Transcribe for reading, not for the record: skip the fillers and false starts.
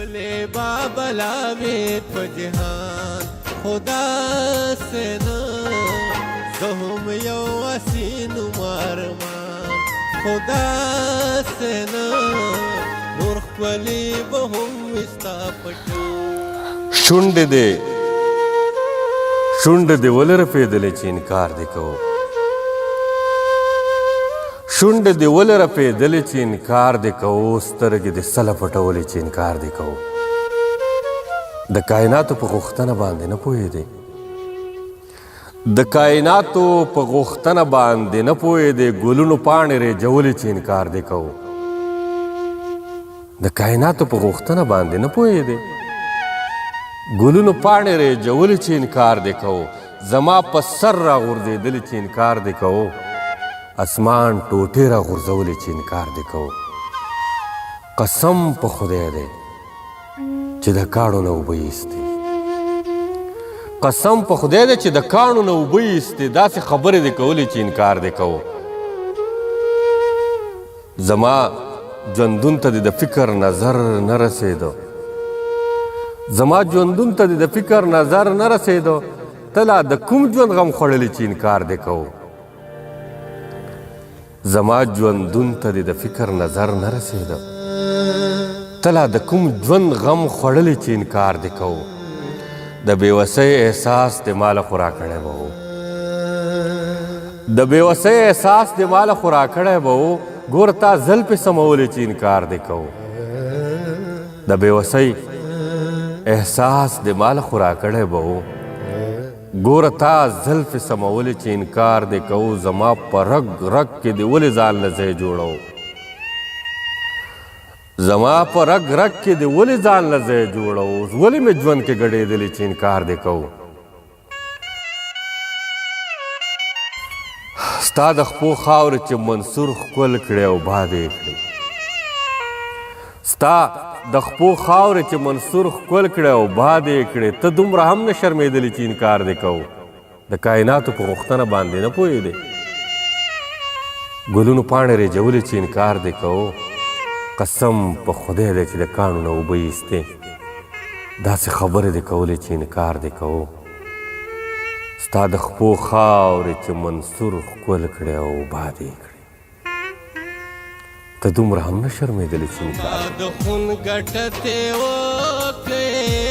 ټولې بابلاوې په جهان خدا سے نه زه هم یو اسین مارمان خدا سے نه نور ښکلې به هم وي ستا په شان شونډې دې ولې رپېدلې چې انکار دې کوو شونډې دې ولې رپېدلې چې انکار دې کوو سترګې دې سله پټولې چې انکار دې کوو د کائناتو په غوښتنه باندې نه پوهېدې د کائناتو په غوښتنه باندې نه پوهېدې ګلونو پاڼې رېجولې چې انکار دې کوو د کائناتو په غوښتنه باندې نه پوهېدې ګلونو پاڼې رېجولې چې انکار دې کوو زما په سر راغورځېدلې چې انکار دې کوو اسمان ټوټې راغورځولې چې انکار دې کوو قسم په خدای دی چې د کاڼو نه اوبه ایستې قسم په خدای دی چې د کاڼو نه اوبه ایستې داسې خبرې دې کولې چې انکار دې کوو زما ژوندون ته دې د فکر نظر نه رسېدو زما ژوندون ته دې د فکر نظر نه رسېدو ته لا د کوم ژوند غم خوړلی چې انکار دې کوو زما ژوندون ته دې د فکر نظر نه رسېده ته لا د کوم ژوند غم خوړلی چې انکار دې کوو د بېوسۍ احساس دې ماله خو راکړی به و د بېوسۍ احساس دې ماله خو راکړی به و ګوره تا زلفې سمولې چې انکار دې کوو د بېوسۍ احساس دې ماله خو راکړی به و ګوره تا زلفې سمولې چې انکار دې کوو زما په رګ رګ کې دې ولې ځان له ځای جوړو زما په رګ رګ کې دې ولې ځان له ځای جوړو ولې مې ژوند کې ګډېدلې چې انکار دې کوو ستا د خپو خاورې چې منصور ښکل کړې او باد یې کړې ستا د خپو خاورې چې منصور ښکل کړې او باد یې کړې ته دومره هم نه شرمېدلې چې انکار دې کوو د کائناتو په غوښتنه باندې نه پوهېدې ګلونو پاڼې رېجولې چې انکار دې کوو قسم په خدای دی چې د کاڼو نه اوبه ایستې داسې خبرې دې کولې چې انکار دې کوو ستا د خپو خاورې چې منصور ښکل کړې او باد یې کړې ته دومره هم نه شرمېدلې چې انکار د خون ګټه تې وکړې